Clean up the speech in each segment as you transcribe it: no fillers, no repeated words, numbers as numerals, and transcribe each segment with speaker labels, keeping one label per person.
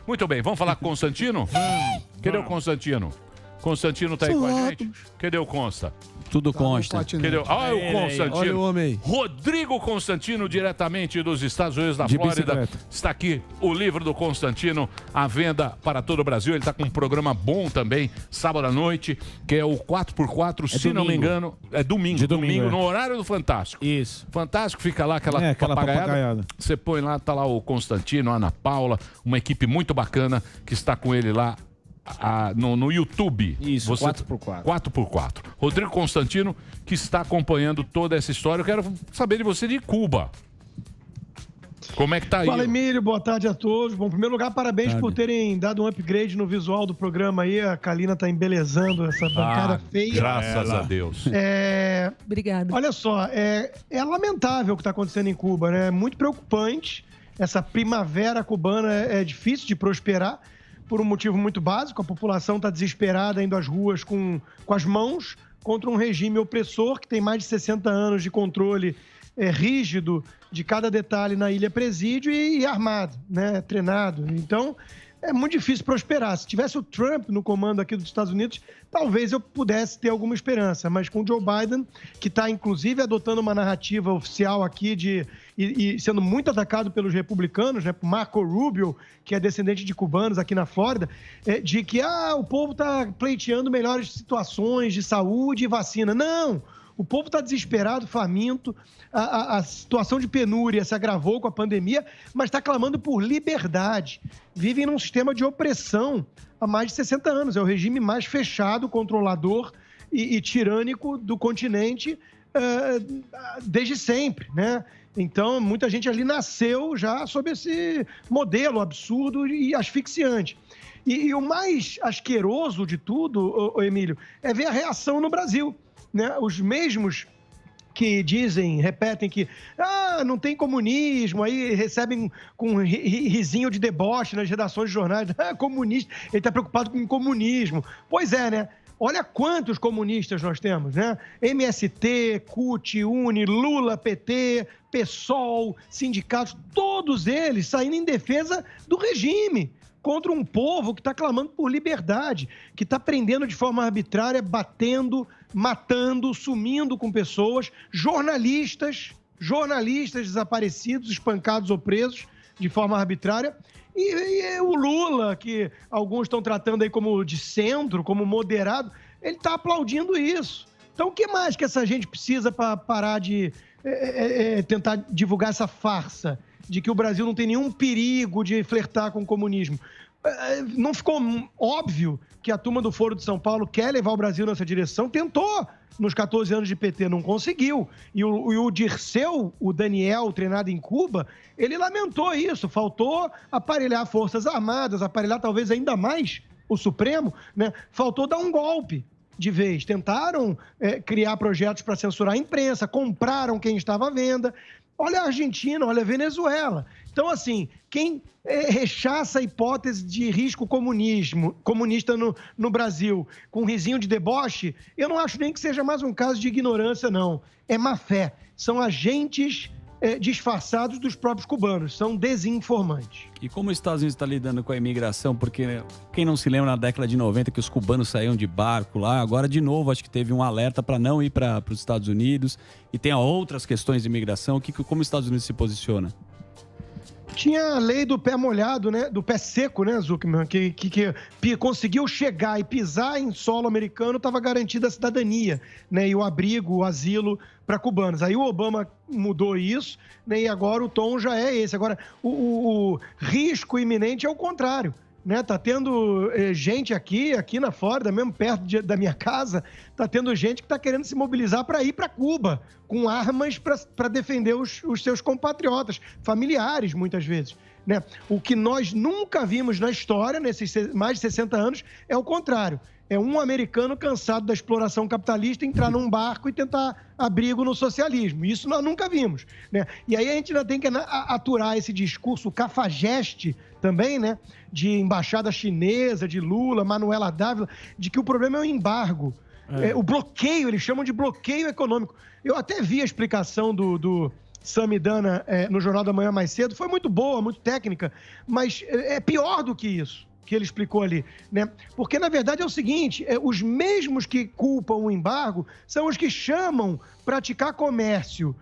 Speaker 1: Muito bem, vamos falar com o Constantino? Cadê o Constantino? Constantino tá aí com a gente? Cadê o Consta?
Speaker 2: Tudo consta.
Speaker 1: Cadê o... Olha o Constantino.
Speaker 2: Olha o homem aí.
Speaker 1: Rodrigo Constantino, diretamente dos Estados Unidos da
Speaker 2: De
Speaker 1: Flórida.
Speaker 2: bicicleta.
Speaker 1: Está aqui o livro do Constantino, à venda para todo o Brasil. Ele está com um programa bom também, sábado à noite, que é o 4x4, se não me engano. É domingo.
Speaker 2: De domingo,
Speaker 1: no horário do Fantástico.
Speaker 2: Isso.
Speaker 1: Fantástico, fica lá aquela
Speaker 2: aquela papagaiada.
Speaker 1: Você põe lá, tá lá o Constantino, a Ana Paula, uma equipe muito bacana que está com ele lá no YouTube.
Speaker 2: Isso, 4x4.
Speaker 1: 4x4. Rodrigo Constantino, que está acompanhando toda essa história. Eu quero saber de você de Cuba. Como é que tá aí?
Speaker 3: Fala, Emílio. Boa tarde a todos. Bom, em primeiro lugar, parabéns por terem dado um upgrade no visual do programa aí. A Kalina tá embelezando essa bancada feia.
Speaker 1: Graças a Deus.
Speaker 4: Obrigada.
Speaker 3: Olha só, é lamentável o que está acontecendo em Cuba, né? É muito preocupante. Essa primavera cubana é difícil de prosperar por um motivo muito básico. A população está desesperada, indo às ruas com as mãos contra um regime opressor que tem mais de 60 anos de controle rígido de cada detalhe na Ilha Presídio e armado, né? Treinado. Então, é muito difícil prosperar. Se tivesse o Trump no comando aqui dos Estados Unidos, talvez eu pudesse ter alguma esperança. Mas com o Joe Biden, que está, inclusive, adotando uma narrativa oficial aqui e sendo muito atacado pelos republicanos, né? Por Marco Rubio, que é descendente de cubanos aqui na Flórida, de que o povo está pleiteando melhores situações de saúde e vacina. Não! O povo está desesperado, faminto, a situação de penúria se agravou com a pandemia, mas está clamando por liberdade. Vivem num sistema de opressão há mais de 60 anos. É o regime mais fechado, controlador e tirânico do continente desde sempre, né? Então, muita gente ali nasceu já sob esse modelo absurdo e asfixiante. E o mais asqueroso de tudo, Emílio, é ver a reação no Brasil. Né? Os mesmos que repetem que não tem comunismo, aí recebem com risinho de deboche nas redações de jornais, comunista, ele está preocupado com o comunismo. Pois é, né? Olha quantos comunistas nós temos, né? MST, CUT, UNE, Lula, PT, PSOL, sindicatos, todos eles saindo em defesa do regime, contra um povo que está clamando por liberdade, que está prendendo de forma arbitrária, batendo, matando, sumindo com pessoas, jornalistas desaparecidos, espancados ou presos de forma arbitrária. E o Lula, que alguns estão tratando aí como de centro, como moderado, ele está aplaudindo isso. Então, o que mais que essa gente precisa para parar de tentar divulgar essa farsa de que o Brasil não tem nenhum perigo de flertar com o comunismo? Não ficou óbvio que a turma do Foro de São Paulo quer levar o Brasil nessa direção? Tentou nos 14 anos de PT, não conseguiu. E o Dirceu, o Daniel, treinado em Cuba, ele lamentou isso. Faltou aparelhar Forças Armadas, aparelhar talvez ainda mais o Supremo, né? Faltou dar um golpe de vez. Tentaram criar projetos para censurar a imprensa, compraram quem estava à venda. Olha a Argentina, olha a Venezuela. Então, assim, quem rechaça a hipótese de risco comunista no Brasil com risinho de deboche, eu não acho nem que seja mais um caso de ignorância, não. É má fé. São agentes disfarçados dos próprios cubanos. São desinformantes.
Speaker 2: E como os Estados Unidos está lidando com a imigração? Porque quem não se lembra na década de 90 que os cubanos saíam de barco lá, agora de novo acho que teve um alerta para não ir para os Estados Unidos. E tem outras questões de imigração. Como os Estados Unidos se posiciona?
Speaker 3: Tinha a lei do pé molhado, né? Do pé seco, né, Zuckerman? Que conseguiu chegar e pisar em solo americano, estava garantida a cidadania, né? E o abrigo, o asilo para cubanos. Aí o Obama mudou isso, né? E agora o tom já é esse. Agora, o risco iminente é o contrário. Né? Tá tendo gente aqui na Flórida, mesmo perto da minha casa, tá tendo gente que tá querendo se mobilizar para ir para Cuba, com armas para defender os seus compatriotas, familiares, muitas vezes. Né? O que nós nunca vimos na história, nesses mais de 60 anos, é o contrário. É um americano cansado da exploração capitalista entrar num barco e tentar abrigo no socialismo. Isso nós nunca vimos. Né? E aí a gente ainda tem que aturar esse discurso cafajeste também, né? De embaixada chinesa, de Lula, Manuela Dávila, de que o problema é o embargo. O bloqueio, eles chamam de bloqueio econômico. Eu até vi a explicação do Samidana no Jornal da Manhã mais cedo, foi muito boa, muito técnica, mas é pior do que isso que ele explicou ali, né? Porque, na verdade, é o seguinte, os mesmos que culpam o embargo são os que chamam praticar comércio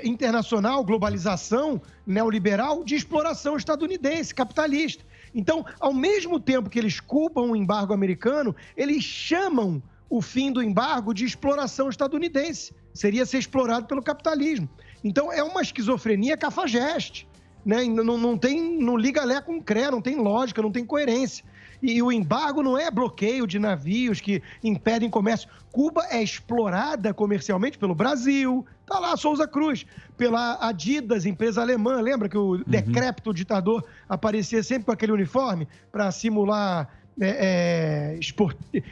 Speaker 3: internacional, globalização neoliberal, de exploração estadunidense, capitalista. Então, ao mesmo tempo que eles culpam o embargo americano, eles chamam o fim do embargo de exploração estadunidense. Seria ser explorado pelo capitalismo. Então, é uma esquizofrenia cafajeste. Né? Não liga lé com cré, não tem lógica, não tem coerência. E o embargo não é bloqueio de navios que impedem comércio. Cuba é explorada comercialmente pelo Brasil, tá lá Souza Cruz, pela Adidas, empresa alemã. Lembra que o decrépito ditador aparecia sempre com aquele uniforme para simular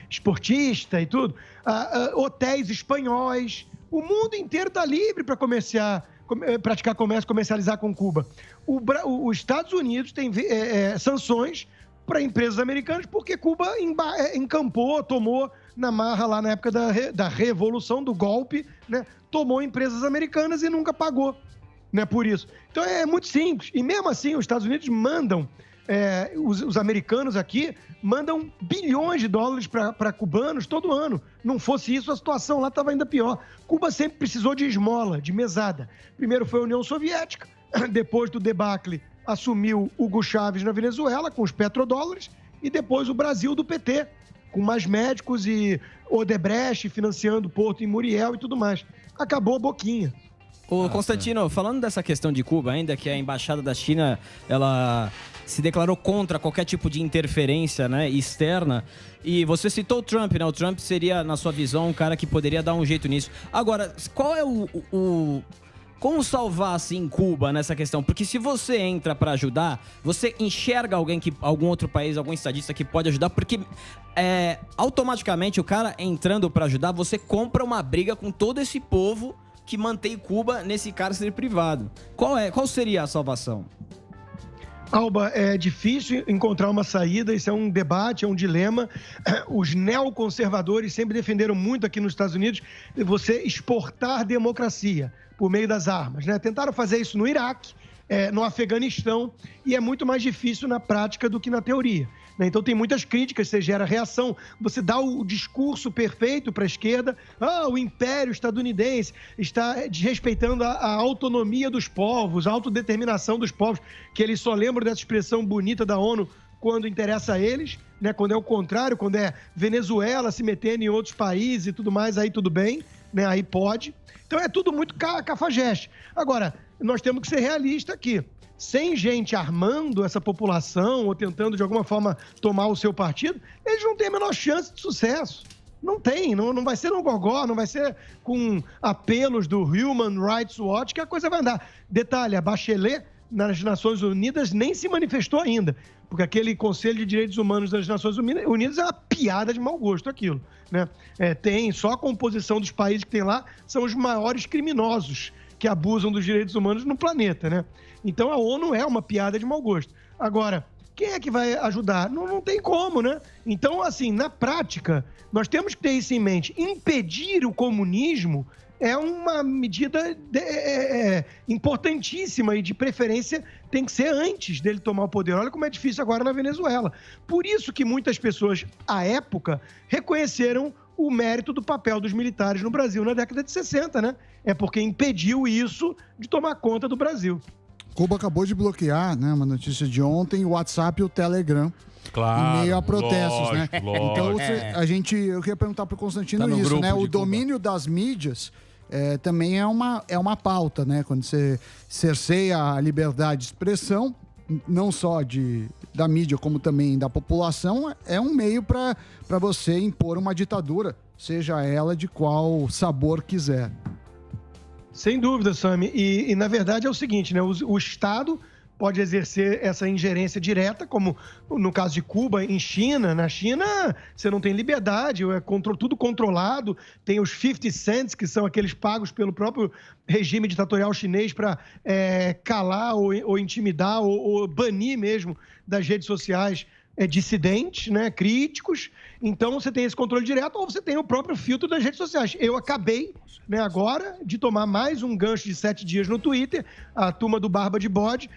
Speaker 3: esportista e tudo? Hotéis espanhóis. O mundo inteiro está livre para praticar comércio, comercializar com Cuba. Os Estados Unidos tem sanções para empresas americanas porque Cuba encampou, tomou na marra lá na época da revolução, do golpe, né? Tomou empresas americanas e nunca pagou, né, por isso. Então é muito simples. E mesmo assim os Estados Unidos mandam, os americanos aqui mandam bilhões de dólares para cubanos todo ano. Não fosse isso, a situação lá estava ainda pior. Cuba sempre precisou de esmola, de mesada. Primeiro foi a União Soviética, depois do debacle assumiu Hugo Chávez na Venezuela com os petrodólares e depois o Brasil do PT, com mais médicos e Odebrecht financiando o porto em Muriel e tudo mais. Acabou a boquinha.
Speaker 5: Ô, Constantino, falando dessa questão de Cuba, ainda que a embaixada da China, ela se declarou contra qualquer tipo de interferência, né, externa, e você citou o Trump, né? O Trump seria, na sua visão, um cara que poderia dar um jeito nisso. Agora, qual é como salvar, assim, Cuba nessa questão? Porque se você entra para ajudar, você enxerga algum outro país, algum estadista que pode ajudar, porque automaticamente o cara entrando para ajudar, você compra uma briga com todo esse povo que mantém Cuba nesse cárcere privado. Qual seria a salvação?
Speaker 3: Alba, é difícil encontrar uma saída, isso é um debate, é um dilema. Os neoconservadores sempre defenderam muito aqui nos Estados Unidos você exportar democracia por meio das armas, né? Tentaram fazer isso no Iraque, no Afeganistão, e é muito mais difícil na prática do que na teoria, né? Então tem muitas críticas, você gera reação, você dá o discurso perfeito para a esquerda, o império estadunidense está desrespeitando a autonomia dos povos, a autodeterminação dos povos, que eles só lembram dessa expressão bonita da ONU quando interessa a eles, né? Quando é o contrário, quando é Venezuela se metendo em outros países e tudo mais, aí tudo bem, né? Aí pode. Então é tudo muito cafajeste. Agora, nós temos que ser realistas aqui. Sem gente armando essa população ou tentando de alguma forma tomar o seu partido, eles não têm a menor chance de sucesso. Não tem, não vai ser no gogó, não vai ser com apelos do Human Rights Watch que a coisa vai andar. Detalhe, a Bachelet nas Nações Unidas nem se manifestou ainda, porque aquele Conselho de Direitos Humanos das Nações Unidas é uma piada de mau gosto aquilo, né? Tem só a composição dos países que tem lá, são os maiores criminosos que abusam dos direitos humanos no planeta, né? Então a ONU é uma piada de mau gosto. Agora, quem é que vai ajudar? Não tem como, né? Então, assim, na prática, nós temos que ter isso em mente. Impedir o comunismo é uma medida importantíssima e, de preferência, tem que ser antes dele tomar o poder. Olha como é difícil agora na Venezuela. Por isso que muitas pessoas, à época, reconheceram o mérito do papel dos militares no Brasil na década de 60, né? É porque impediu isso de tomar conta do Brasil.
Speaker 6: Cuba acabou de bloquear, né, uma notícia de ontem, o WhatsApp e o Telegram.
Speaker 1: Claro,
Speaker 6: em meio a protestos,
Speaker 1: lógico,
Speaker 6: né?
Speaker 1: Lógico.
Speaker 6: Então, eu queria perguntar para o Constantino isso, né? O domínio das mídias também é uma pauta, né? Quando você cerceia a liberdade de expressão, não só da mídia, como também da população, é um meio para você impor uma ditadura, seja ela de qual sabor quiser.
Speaker 3: Sem dúvida, Sami. E na verdade é o seguinte, né? O Estado pode exercer essa ingerência direta, como no caso de Cuba, em China. Na China, você não tem liberdade, tudo controlado. Tem os 50 cents, que são aqueles pagos pelo próprio regime ditatorial chinês para calar ou intimidar ou banir mesmo das redes sociais dissidentes, né, críticos. Então, você tem esse controle direto ou você tem o próprio filtro das redes sociais. Eu acabei, né, agora de tomar mais um gancho de 7 dias no Twitter. A turma do Barba de Bode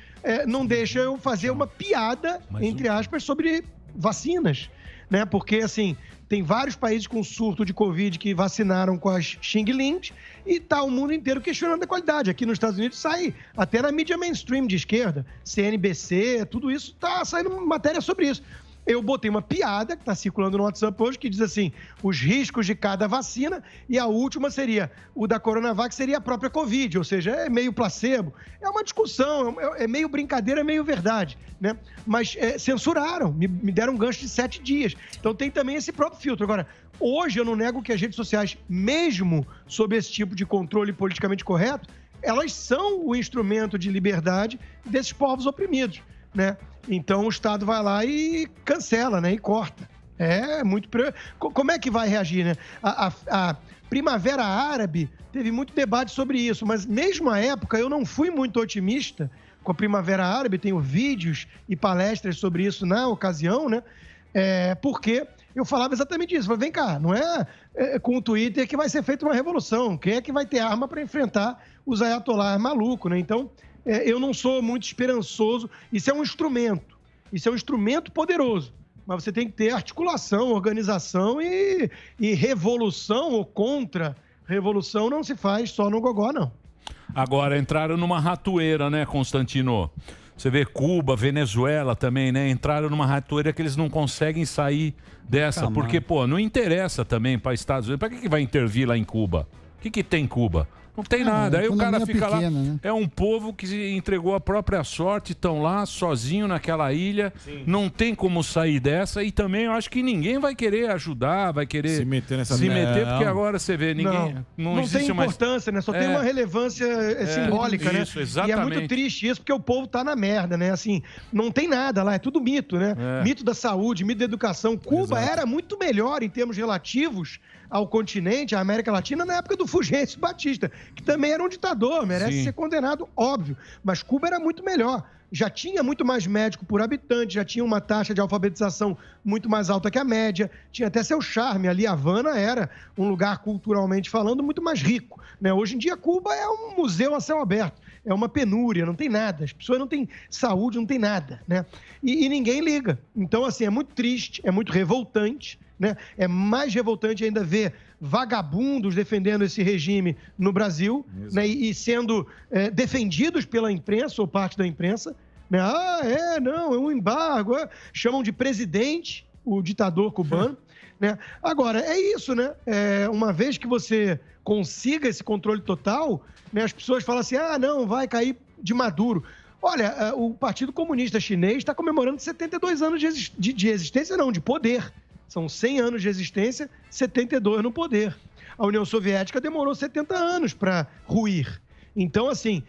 Speaker 3: não deixa eu fazer uma piada, entre aspas, sobre vacinas, né? Porque, assim, tem vários países com surto de Covid que vacinaram com as Xing Lings e tá o mundo inteiro questionando a qualidade. Aqui nos Estados Unidos sai até na mídia mainstream de esquerda, CNBC, tudo isso, tá saindo matéria sobre isso. Eu botei uma piada que está circulando no WhatsApp hoje, que diz assim, os riscos de cada vacina, e a última seria, o da Coronavac seria a própria Covid, ou seja, é meio placebo. É uma discussão, é meio brincadeira, é meio verdade, né? Mas censuraram, me deram um gancho de 7 dias. Então tem também esse próprio filtro. Agora, hoje eu não nego que as redes sociais, mesmo sob esse tipo de controle politicamente correto, elas são o instrumento de liberdade desses povos oprimidos, né? Então o Estado vai lá e cancela, né? E corta. É muito... Como é que vai reagir, né? A Primavera Árabe teve muito debate sobre isso, mas mesmo à época eu não fui muito otimista com a Primavera Árabe, tenho vídeos e palestras sobre isso na ocasião, né? Porque eu falava exatamente isso. Falei, vem cá, não é com o Twitter que vai ser feita uma revolução. Quem é que vai ter arma para enfrentar os ayatollahs malucos, né? Então... eu não sou muito esperançoso. Isso é um instrumento poderoso. Mas você tem que ter articulação, organização e revolução ou contra-revolução não se faz só no gogó, não.
Speaker 1: Agora, entraram numa ratoeira, né, Constantino? Você vê Cuba, Venezuela também, né? Entraram numa ratoeira que eles não conseguem sair dessa. Porque, pô, não interessa também para Estados Unidos. Para que vai intervir lá em Cuba? O que tem em Cuba? Não tem nada. Aí o cara fica pequena, lá. Né? É um povo que se entregou a própria sorte, estão lá sozinho naquela ilha. Sim. Não tem como sair dessa. E também eu acho que ninguém vai querer ajudar, vai querer se meter nessa porque agora você vê, ninguém. Não existe
Speaker 3: tem importância, né? Só tem uma relevância simbólica, né?
Speaker 1: Isso, exatamente.
Speaker 3: E é muito triste isso, porque o povo tá na merda, né? Assim, não tem nada lá, é tudo mito, né? Mito da saúde, mito da educação. Cuba era muito melhor em termos relativos ao continente, à América Latina, na época do Fulgêncio Batista, que também era um ditador, merece ser condenado, óbvio. Mas Cuba era muito melhor. Já tinha muito mais médico por habitante, já tinha uma taxa de alfabetização muito mais alta que a média, tinha até seu charme. Ali, Havana era um lugar, culturalmente falando, muito mais rico, né? Hoje em dia, Cuba é um museu a céu aberto. É uma penúria, não tem nada. As pessoas não têm saúde, não tem nada, né? E ninguém liga. Então, assim, é muito triste, é muito revoltante, né? É mais revoltante ainda ver vagabundos defendendo esse regime no Brasil, né? E sendo defendidos pela imprensa ou parte da imprensa, né? É um embargo. Chamam de presidente o ditador cubano, né? Agora, é isso, né? Uma vez que você consiga esse controle total, né? As pessoas falam assim, não, vai cair de Maduro. Olha, o Partido Comunista Chinês está comemorando 72 anos de existência, não, de poder. São 100 anos de existência, 72 no poder. A União Soviética demorou 70 anos para ruir. Então, assim,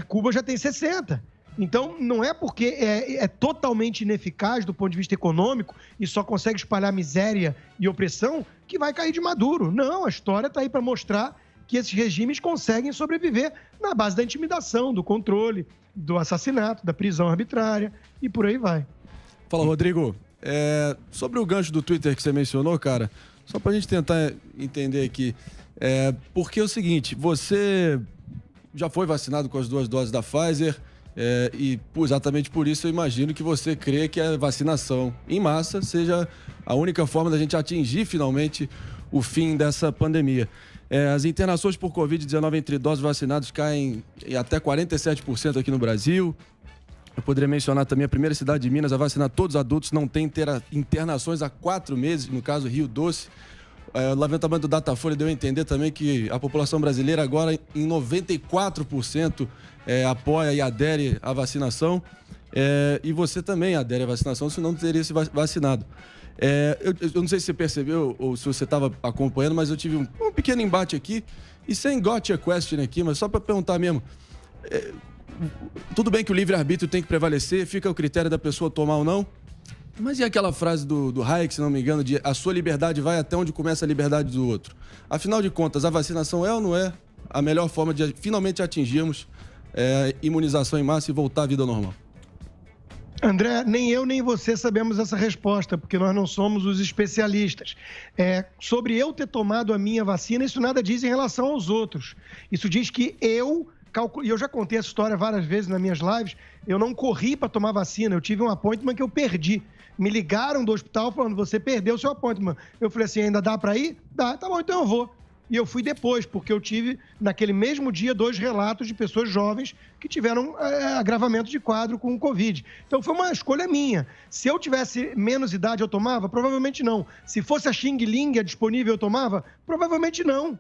Speaker 3: Cuba já tem 60. Então, não é porque é totalmente ineficaz do ponto de vista econômico e só consegue espalhar miséria e opressão que vai cair de Maduro. Não, a história está aí para mostrar que esses regimes conseguem sobreviver na base da intimidação, do controle, do assassinato, da prisão arbitrária e por aí vai.
Speaker 7: Fala, Rodrigo. Sobre o gancho do Twitter que você mencionou, cara, só pra gente tentar entender aqui, porque é o seguinte, você já foi vacinado com as 2 doses da Pfizer e exatamente por isso eu imagino que você crê que a vacinação em massa seja a única forma da gente atingir finalmente o fim dessa pandemia. As internações por Covid-19 entre idosos vacinados caem em até 47% aqui no Brasil. Eu poderia mencionar também a primeira cidade de Minas a vacinar todos os adultos, não tem internações há 4 meses, no caso Rio Doce. O levantamento do Datafolha deu a entender também que a população brasileira agora em 94% apoia e adere à vacinação. E você também adere à vacinação, senão não teria se vacinado. Eu não sei se você percebeu ou se você estava acompanhando, mas eu tive um pequeno embate aqui, e sem gotcha question aqui, mas só para perguntar mesmo. Tudo bem que o livre-arbítrio tem que prevalecer, fica o critério da pessoa tomar ou não, mas e aquela frase do Hayek, se não me engano, de a sua liberdade vai até onde começa a liberdade do outro? Afinal de contas, a vacinação é ou não é a melhor forma de finalmente atingirmos imunização em massa e voltar à vida normal?
Speaker 3: André, nem eu nem você sabemos essa resposta, porque nós não somos os especialistas. Sobre eu ter tomado a minha vacina, isso nada diz em relação aos outros. Isso diz que eu já contei essa história várias vezes nas minhas lives, eu não corri para tomar vacina, eu tive um appointment que eu perdi. Me ligaram do hospital falando, você perdeu o seu appointment. Eu falei assim, ainda dá para ir? Dá, tá bom, então eu vou. E eu fui depois, porque eu tive, naquele mesmo dia, 2 relatos de pessoas jovens que tiveram agravamento de quadro com o Covid. Então, foi uma escolha minha. Se eu tivesse menos idade, eu tomava? Provavelmente não. Se fosse a Xing Ling disponível, eu tomava? Provavelmente não.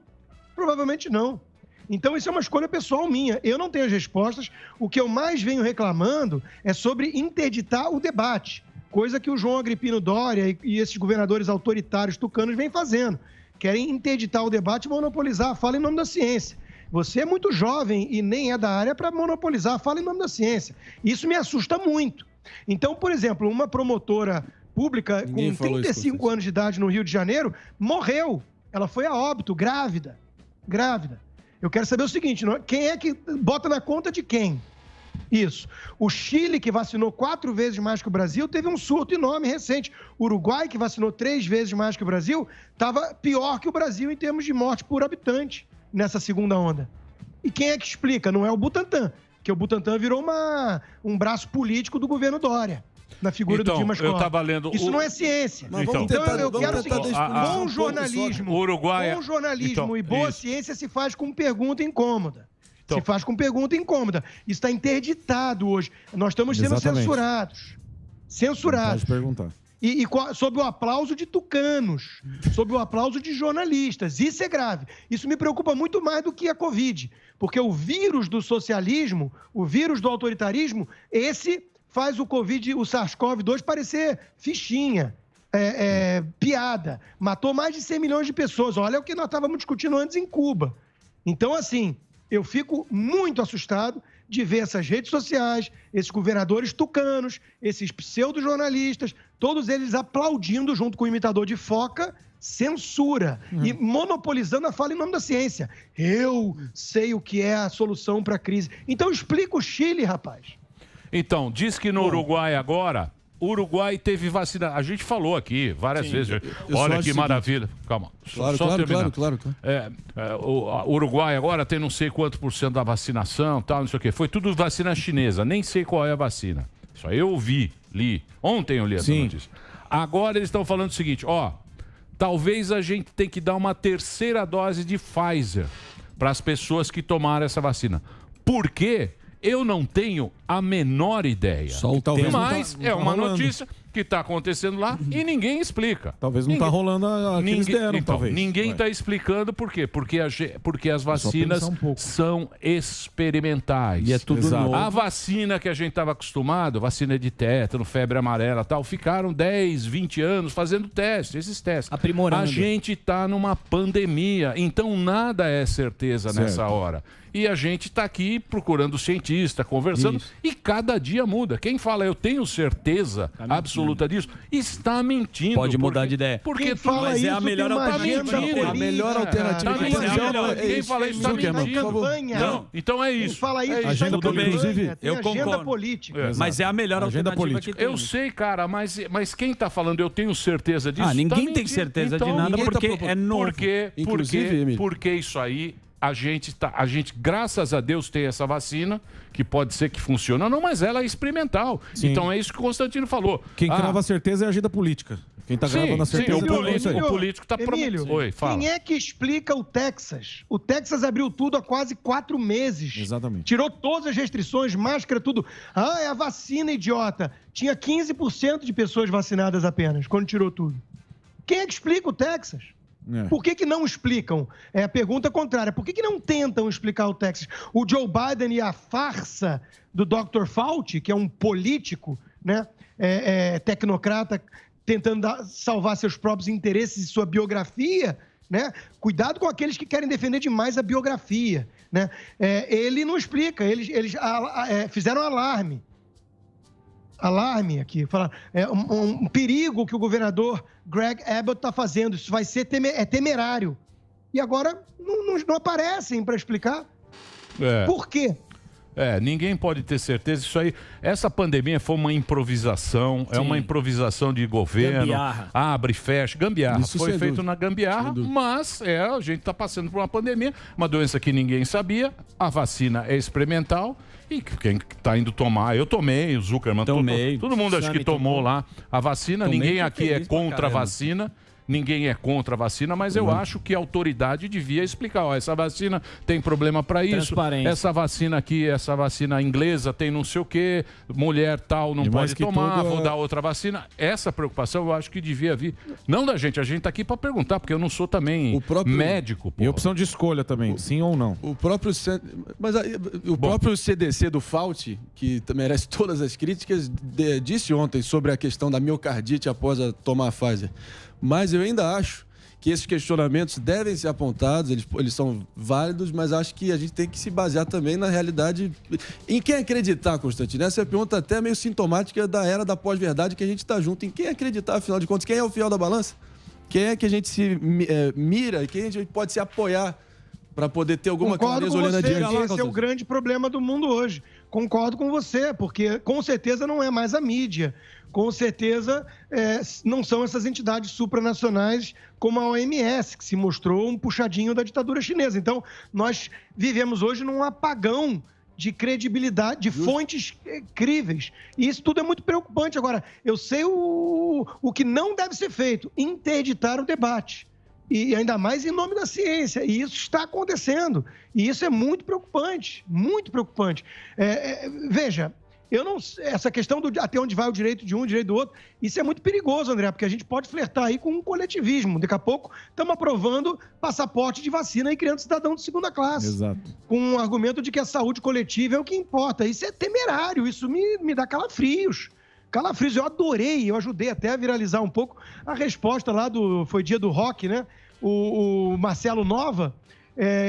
Speaker 3: Provavelmente não. Então, isso é uma escolha pessoal minha. Eu não tenho as respostas. O que eu mais venho reclamando é sobre interditar o debate, coisa que o João Agripino Doria e esses governadores autoritários tucanos vêm fazendo. Querem interditar o debate e monopolizar a fala em nome da ciência. Você é muito jovem e nem é da área para monopolizar a fala em nome da ciência. Isso me assusta muito. Então, por exemplo, uma promotora pública com 35 anos de idade no Rio de Janeiro morreu. Ela foi a óbito, grávida. Grávida. Eu quero saber o seguinte, quem é que bota na conta de quem? Isso. O Chile, que vacinou 4 vezes mais que o Brasil, teve um surto enorme recente. O Uruguai, que vacinou 3 vezes mais que o Brasil, estava pior que o Brasil em termos de morte por habitante nessa segunda onda. E quem é que explica? Não é o Butantan, porque o Butantan virou um braço político do governo Dória, na figura do Dimas Covas.
Speaker 1: Eu estava lendo...
Speaker 3: Isso não é ciência. Então eu quero o seguinte, bom jornalismo e boa ciência se faz com pergunta incômoda. Se faz com pergunta incômoda. Isso está interditado hoje. Nós estamos sendo censurados. Censurados.
Speaker 8: Pode perguntar.
Speaker 3: E sob o aplauso de tucanos, sob o aplauso de jornalistas. Isso é grave. Isso me preocupa muito mais do que a Covid. Porque o vírus do socialismo, o vírus do autoritarismo, esse faz o Covid, o SARS-CoV-2 parecer fichinha, piada. Matou mais de 100 milhões de pessoas. Olha o que nós estávamos discutindo antes em Cuba. Então, assim... Eu fico muito assustado de ver essas redes sociais, esses governadores tucanos, esses pseudo-jornalistas, todos eles aplaudindo junto com o imitador de foca, censura e monopolizando a fala em nome da ciência. Eu sei o que é a solução para a crise. Então explica o Chile, rapaz.
Speaker 1: Então, diz que no Uruguai agora... O Uruguai teve vacina. A gente falou aqui várias vezes. Olha que maravilha. Calma.
Speaker 7: Claro.
Speaker 1: O Uruguai agora tem não sei quanto % da vacinação, tal, não sei o quê. Foi tudo vacina chinesa. Nem sei qual é a vacina. Isso aí eu li. Ontem eu li essa notícia. Agora eles estão falando o seguinte, talvez a gente tenha que dar uma 3ª dose de Pfizer para as pessoas que tomaram essa vacina. Por quê? Eu não tenho a menor ideia. Mas é uma notícia que está acontecendo lá e ninguém explica.
Speaker 8: Talvez não está rolando a que eles deram, talvez.
Speaker 1: Ninguém está explicando por quê? Porque as vacinas são experimentais.
Speaker 2: E é tudo novo.
Speaker 1: A vacina que a gente estava acostumado, vacina de tétano, febre amarela e tal, ficaram 10, 20 anos fazendo esses testes.
Speaker 5: Aprimorando.
Speaker 1: A gente está numa pandemia, então nada é certeza nessa hora. E a gente está aqui procurando cientista, conversando, e cada dia muda. Quem fala eu tenho certeza absoluta disso, está mentindo.
Speaker 2: Pode mudar de ideia.
Speaker 1: Porque
Speaker 3: fala isso,
Speaker 2: é a melhor
Speaker 7: A melhor alternativa.
Speaker 1: Quem fala isso está mentindo. Então é isso.
Speaker 3: Quem fala isso
Speaker 8: agenda política.
Speaker 3: Inclusive,
Speaker 2: eu concordo.
Speaker 3: Política.
Speaker 2: Mas é a melhor
Speaker 8: agenda
Speaker 2: alternativa
Speaker 8: política.
Speaker 2: que tem.
Speaker 1: Eu sei, cara, mas quem está falando eu tenho certeza disso?
Speaker 2: Ninguém tem certeza de nada porque é novo.
Speaker 1: Porque isso aí... A gente, graças a Deus, tem essa vacina, que pode ser que funcione ou não, mas ela é experimental.
Speaker 8: Sim.
Speaker 1: Então é isso que o Constantino falou.
Speaker 8: Quem crava a certeza é a agenda política. Quem está gravando a certeza
Speaker 1: o político está
Speaker 3: prometendo.
Speaker 1: Oi, fala.
Speaker 3: Quem é que explica o Texas? O Texas abriu tudo há quase 4 meses.
Speaker 8: Exatamente.
Speaker 3: Tirou todas as restrições, máscara, tudo. É a vacina, idiota. Tinha 15% de pessoas vacinadas apenas, quando tirou tudo. Quem é que explica o Texas? Por que não explicam? É a pergunta contrária. Por que não tentam explicar o Texas? O Joe Biden e a farsa do Dr. Fauci, que é um político, né, tecnocrata, tentando salvar seus próprios interesses e sua biografia, né? Cuidado com aqueles que querem defender demais a biografia, né? Ele não explica. Eles fizeram alarme aqui, falaram, um perigo que o governador Greg Abbott está fazendo, isso vai ser temerário. E agora não aparecem para explicar. Por quê?
Speaker 1: Ninguém pode ter certeza. Isso aí, essa pandemia foi uma improvisação, é uma improvisação de governo.
Speaker 5: Gambiarra.
Speaker 1: Abre, fecha, gambiarra.
Speaker 7: Isso
Speaker 1: Foi
Speaker 7: sem
Speaker 1: feito
Speaker 7: dúvida.
Speaker 1: na gambiarra, mas a gente está passando por uma pandemia, uma doença que ninguém sabia, a vacina é experimental. E quem está indo tomar, eu tomei, o Zuckerman
Speaker 2: Tomei.
Speaker 1: todo mundo acho que tomou lá a vacina.
Speaker 2: Tomei,
Speaker 1: Ninguém
Speaker 2: tô
Speaker 1: aqui é
Speaker 2: feliz pra
Speaker 1: contra a
Speaker 2: caramba.
Speaker 1: vacina. Ninguém é contra a vacina, mas eu acho que a autoridade devia explicar. Ó, essa vacina tem problema para isso.
Speaker 5: Transparência.
Speaker 1: Essa vacina aqui, essa vacina inglesa tem não sei o quê. Mulher tal não
Speaker 8: E mais
Speaker 1: pode
Speaker 8: que
Speaker 1: tomar,
Speaker 8: tudo,
Speaker 1: vou dar outra vacina. Essa preocupação eu acho que devia vir. Não da gente, a gente tá aqui para perguntar, porque eu não sou também
Speaker 7: O próprio-
Speaker 1: médico.
Speaker 8: E opção de escolha também, sim ou não.
Speaker 7: O próprio, mas aí, o próprio CDC do Fauci, que merece todas as críticas, disse ontem sobre a questão da miocardite após tomar a Pfizer. Mas eu ainda acho que esses questionamentos devem ser apontados, eles são válidos, mas acho que a gente tem que se basear também na realidade. Em quem acreditar, Constantino? Essa é a pergunta até meio sintomática da era da pós-verdade que a gente está junto. Em quem acreditar, afinal de contas? Quem é o fiel da balança? Quem é que a gente se mira? Quem a gente pode se apoiar para poder ter alguma
Speaker 3: Concordo
Speaker 7: clareza
Speaker 3: com
Speaker 7: olhando
Speaker 3: você,
Speaker 7: adiante?
Speaker 3: esse é o grande problema do mundo hoje. Concordo com você, porque com certeza não é mais a mídia. Com certeza não são essas entidades supranacionais como a OMS, que se mostrou um puxadinho da ditadura chinesa. Então, nós vivemos hoje num apagão de credibilidade, de fontes críveis. E isso tudo é muito preocupante. Agora, eu sei o que não deve ser feito: interditar o debate. E ainda mais em nome da ciência. E isso está acontecendo. E isso é muito preocupante, muito preocupante. Veja, essa questão do até onde vai o direito de um, o direito do outro, isso é muito perigoso, André, porque a gente pode flertar aí com um coletivismo. Daqui a pouco estamos aprovando passaporte de vacina e criando cidadão de segunda classe.
Speaker 8: Exato.
Speaker 3: Com o argumento de que a saúde coletiva é o que importa. Isso é temerário, isso me dá calafrios. Calafrios, eu adorei, eu ajudei até a viralizar um pouco a resposta lá foi dia do rock, né? O Marcelo Nova,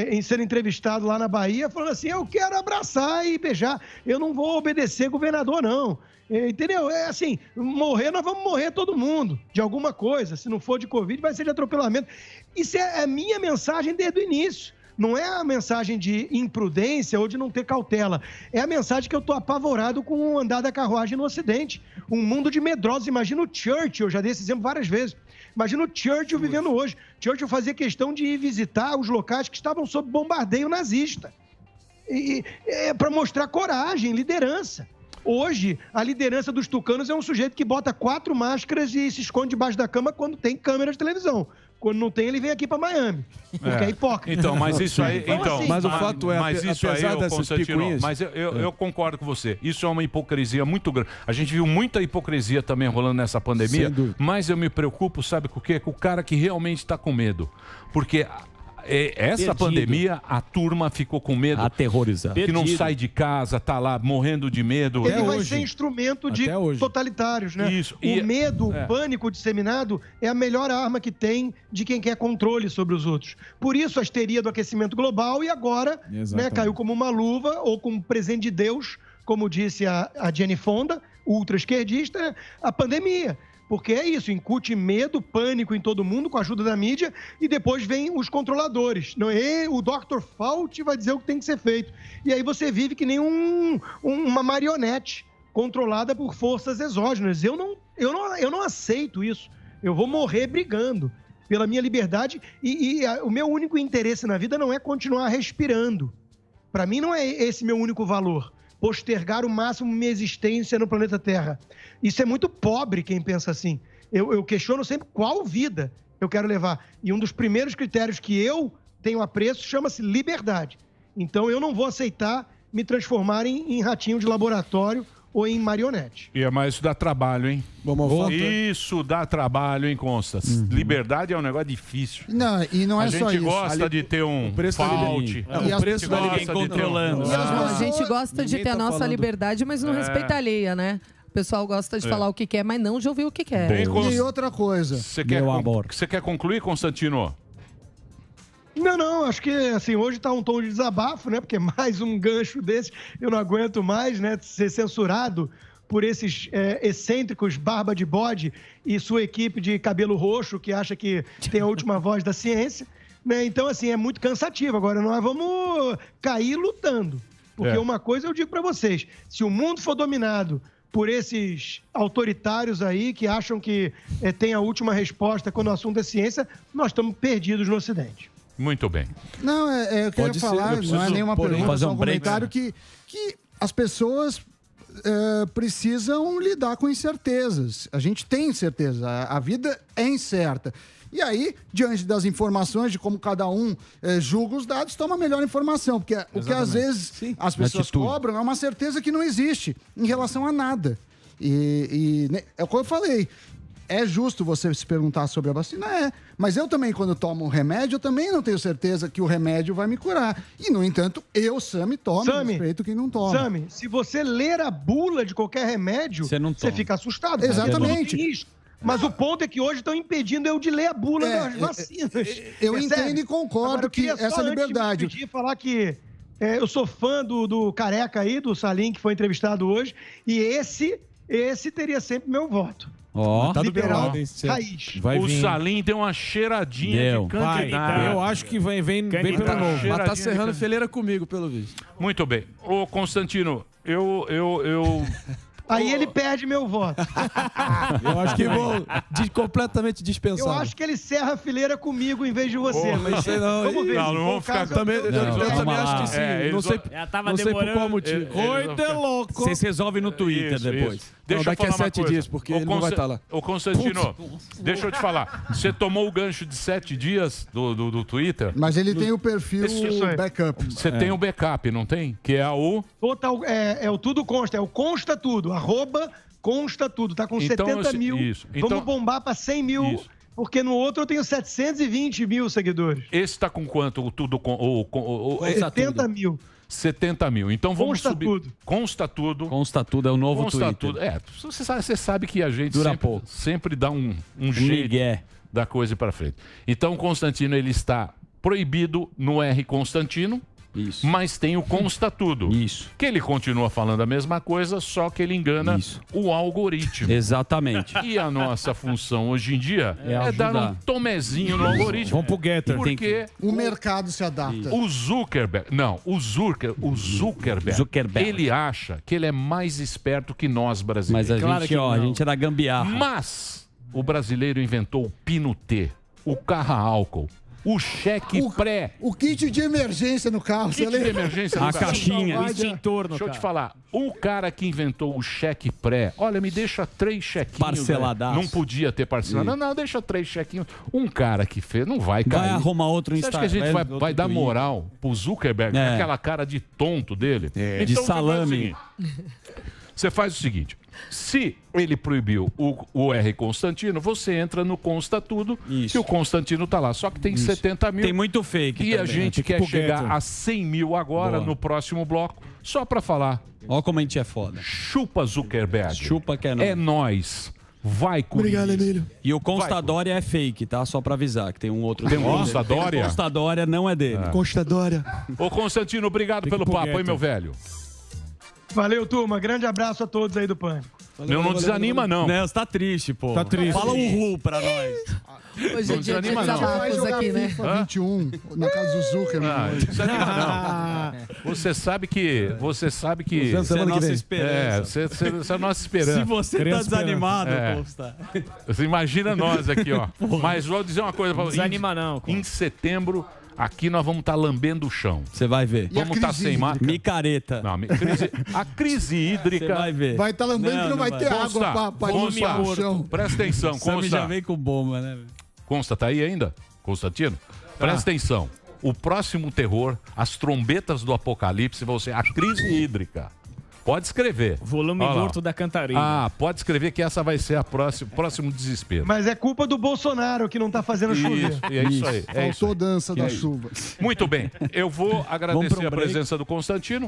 Speaker 3: em ser entrevistado lá na Bahia, falando assim: eu quero abraçar e beijar, eu não vou obedecer governador, não. Entendeu? É assim, morrer, nós vamos morrer todo mundo, de alguma coisa. Se não for de Covid, vai ser de atropelamento. Isso é a minha mensagem desde o início. Não é a mensagem de imprudência ou de não ter cautela. É a mensagem que eu estou apavorado com o andar da carruagem no Ocidente. Um mundo de medrosos. Imagina o Churchill, eu já dei esse exemplo várias vezes. Imagina o Churchill vivendo hoje. Churchill fazia questão de ir visitar os locais que estavam sob bombardeio nazista. Para mostrar coragem, liderança. Hoje, a liderança dos tucanos é um sujeito que bota 4 máscaras e se esconde debaixo da cama quando tem câmera de televisão. Quando não tem, ele vem aqui para Miami. Porque é hipócrita.
Speaker 1: Então, mas isso aí. Então,
Speaker 3: assim,
Speaker 7: mas o fato é,
Speaker 1: mas isso aí,
Speaker 7: apesar dessas
Speaker 1: Constantino,
Speaker 7: picuinhas...
Speaker 1: mas eu concordo com você. Isso é uma hipocrisia muito grande. A gente viu muita hipocrisia também rolando nessa pandemia,
Speaker 7: Sem dúvida.
Speaker 1: mas eu me preocupo, sabe com o quê? Com o cara que realmente está com medo. Porque essa pandemia, a turma ficou com medo.
Speaker 2: Aterrorizado.
Speaker 1: Que não sai de casa, tá lá morrendo de medo.
Speaker 3: Ele vai ser instrumento de totalitários, né?
Speaker 1: Isso.
Speaker 3: O medo, o pânico disseminado é a melhor arma que tem de quem quer controle sobre os outros. Por isso a histeria do aquecimento global e agora, né, caiu como uma luva ou como um presente de Deus, como disse a Jenny Fonda, ultra-esquerdista, a pandemia. Porque é isso, incute medo, pânico em todo mundo com a ajuda da mídia e depois vem os controladores. Não, o Dr. Fauci vai dizer o que tem que ser feito. E aí você vive que nem uma marionete controlada por forças exógenas. Eu não aceito isso. Eu vou morrer brigando pela minha liberdade e o meu único interesse na vida não é continuar respirando. Para mim não é esse meu único valor. Postergar o máximo minha existência no planeta Terra. Isso é muito pobre quem pensa assim. Eu questiono sempre qual vida eu quero levar. E um dos primeiros critérios que eu tenho apreço chama-se liberdade. Então eu não vou aceitar me transformar em ratinho de laboratório ou em marionete.
Speaker 1: Mas isso dá trabalho, hein? Isso dá trabalho, hein, Consta? Liberdade é um negócio difícil.
Speaker 6: Não, e não é só isso.
Speaker 1: A gente gosta de ter um Fauci.
Speaker 6: O preço
Speaker 1: da
Speaker 6: ninguém
Speaker 1: controlando.
Speaker 4: A gente gosta de ter a nossa liberdade, mas não respeita a alheia, né? O pessoal gosta de falar o que quer, mas não de ouvir o que quer.
Speaker 6: E outra coisa.
Speaker 1: Você quer concluir, Constantino?
Speaker 3: Não, acho que assim, hoje está um tom de desabafo, né? Porque mais um gancho desse, eu não aguento mais, né? Ser censurado por esses excêntricos barba de bode e sua equipe de cabelo roxo que acha que tem a última voz da ciência, né? Então, assim, é muito cansativo. Agora, nós vamos cair lutando. Porque uma coisa eu digo para vocês, se o mundo for dominado por esses autoritários aí que acham que tem a última resposta quando o assunto é ciência, nós estamos perdidos no Ocidente.
Speaker 1: Muito bem.
Speaker 6: Não, eu queria falar, não é nenhuma pergunta, só um comentário que as pessoas precisam lidar com incertezas. A gente tem incerteza, a vida é incerta. E aí, diante das informações, de como cada um julga os dados, toma a melhor informação. Porque o que às vezes as pessoas cobram é uma certeza que não existe em relação a nada. E é o que eu falei. É justo você se perguntar sobre a vacina? Mas eu também, quando tomo um remédio, eu também não tenho certeza que o remédio vai me curar. E, no entanto, Sami, tomo, respeito quem não toma.
Speaker 3: Sami, se você ler a bula de qualquer remédio, você fica assustado.
Speaker 6: Exatamente.
Speaker 3: Mas o ponto é que hoje estão impedindo eu de ler a bula das vacinas.
Speaker 6: Eu entendo e concordo que essa liberdade...
Speaker 3: Eu queria falar que eu sou fã do careca aí, do Salim, que foi entrevistado hoje, e esse teria sempre meu voto.
Speaker 8: Tá
Speaker 3: liberal raiz.
Speaker 1: O Salim deu uma cheiradinha de candidato.
Speaker 8: Eu acho que vem bem pelo novo.
Speaker 7: Mas tá serrando fileira comigo, pelo visto.
Speaker 1: Muito bem. Ô, Constantino, eu...
Speaker 3: Aí ele perde meu voto.
Speaker 7: Eu acho que vou completamente dispensar.
Speaker 3: Eu acho que ele serra a fileira comigo em vez de você. Mas
Speaker 7: vamos ver.
Speaker 1: Não vamos ficar...
Speaker 7: Eu também acho que sim. Não sei por qual motivo.
Speaker 8: Coita louco.
Speaker 2: Vocês resolvem no Twitter depois.
Speaker 1: Deixa
Speaker 7: daqui a 7 dias, porque ele não vai estar lá.
Speaker 1: Ô, Constantino, deixa eu te falar. Você tomou o gancho de 7 dias do Twitter?
Speaker 6: Mas ele tem o perfil backup.
Speaker 1: Você tem o backup, não tem? Que é o...
Speaker 3: Total, o Tudo Consta, é o Consta Tudo, @Consta Tudo. Tá com
Speaker 1: então,
Speaker 3: 70 mil.
Speaker 1: Isso.
Speaker 3: Vamos bombar para 100 mil. Isso. Porque no outro eu tenho 720 mil seguidores.
Speaker 1: Esse tá com quanto? O Tudo...
Speaker 3: 70 mil.
Speaker 1: 70 mil. Então vamos
Speaker 3: Consta
Speaker 1: subir.
Speaker 3: Tudo.
Speaker 1: Consta Tudo.
Speaker 2: Consta Tudo é o novo
Speaker 1: Consta
Speaker 2: Twitter.
Speaker 1: Tudo. Você sabe que a gente sempre dá um jeito
Speaker 2: migué
Speaker 1: da coisa para frente. Então, Constantino, ele está proibido no R Constantino.
Speaker 2: Isso.
Speaker 1: Mas tem o Consta Tudo.
Speaker 2: Isso.
Speaker 1: Que ele continua falando a mesma coisa, só que ele engana o algoritmo.
Speaker 2: Exatamente.
Speaker 1: E a nossa função hoje em dia é dar um tomezinho no algoritmo.
Speaker 8: Vamos pro Getter.
Speaker 1: Porque
Speaker 6: o mercado se adapta.
Speaker 1: O Zuckerberg, ele acha que ele é mais esperto que nós brasileiros.
Speaker 2: Mas a gente é da gambiarra.
Speaker 1: Mas o brasileiro inventou o Pino T, o carro a álcool, o cheque pré.
Speaker 6: O kit de emergência no carro.
Speaker 1: Kit de emergência no carro.
Speaker 2: A caixinha.
Speaker 5: O extintor no
Speaker 1: Deixa eu
Speaker 5: carro.
Speaker 1: te falar. O cara que inventou o cheque pré, olha, me deixa 3 chequinhos.
Speaker 2: Parceladaço.
Speaker 1: Não podia ter parcelado. Não, deixa 3 chequinhos. Um cara que fez, não vai cair.
Speaker 2: Vai arrumar outro
Speaker 1: Você acha que a gente vai dar moral pro Zuckerberg, com aquela cara de tonto dele? Então,
Speaker 2: de salame.
Speaker 1: Você faz o seguinte, se ele proibiu o R Constantino, você entra no Consta Tudo e o Constantino tá lá. Só que tem 70 mil.
Speaker 2: Tem muito fake
Speaker 1: E
Speaker 2: também.
Speaker 1: a gente quer chegar a 100 mil agora no próximo bloco, só pra falar.
Speaker 2: Olha como a gente é foda.
Speaker 1: Chupa Zuckerberg.
Speaker 2: Chupa que é nóis.
Speaker 1: É nóis. Vai com
Speaker 6: Obrigado, Emílio.
Speaker 2: E o Constadória é fake, tá? Só pra avisar que tem um outro.
Speaker 1: Tem um Constadória?
Speaker 2: O Constadória não é dele.
Speaker 6: Constadória.
Speaker 1: Ô, Constantino, obrigado pelo papo, hein, meu velho?
Speaker 3: Valeu, turma. Grande abraço a todos aí do Pânico.
Speaker 1: Não desanima, não.
Speaker 2: Você tá triste, pô.
Speaker 8: Tá triste.
Speaker 2: Fala um ru pra nós.
Speaker 4: Hoje é dia de
Speaker 1: desanima, não.
Speaker 6: Vai
Speaker 4: desabafos
Speaker 6: jogar
Speaker 4: aqui, né?
Speaker 6: FIFA 21 na casa do Zuckerberg.
Speaker 1: Não desanima, não. Você sabe que...
Speaker 2: Você é nossa esperança.
Speaker 1: Você é a nossa esperança.
Speaker 2: Se você
Speaker 8: Criança
Speaker 2: tá desanimado,
Speaker 1: É.
Speaker 2: Costa.
Speaker 1: Você imagina nós aqui, ó. Mas vou dizer uma coisa pra você.
Speaker 5: Desanima não,
Speaker 1: Em setembro, aqui nós vamos estar lambendo o chão.
Speaker 2: Você vai ver.
Speaker 1: Vamos estar sem marca.
Speaker 2: Micareta.
Speaker 1: Não, a crise hídrica...
Speaker 2: Você vai ver.
Speaker 6: Vai estar lambendo que não vai ter
Speaker 1: Consta,
Speaker 6: água pra
Speaker 1: Consta.
Speaker 6: limpar o chão.
Speaker 1: Presta atenção,
Speaker 2: Sammy já
Speaker 1: Consta.
Speaker 2: vem com bomba, né?
Speaker 1: Consta, tá aí ainda? Constantino? Presta atenção. O próximo terror, as trombetas do apocalipse vão ser a crise hídrica. Pode escrever.
Speaker 5: Volume
Speaker 1: Olha lá.
Speaker 5: morto da Cantarina.
Speaker 1: Pode escrever que essa vai ser a próximo desespero.
Speaker 3: Mas é culpa do Bolsonaro que não tá fazendo chover.
Speaker 1: Isso, é isso aí. É isso
Speaker 6: Faltou
Speaker 1: aí.
Speaker 6: dança da chuva.
Speaker 1: Muito bem. Eu vou agradecer a presença do Constantino.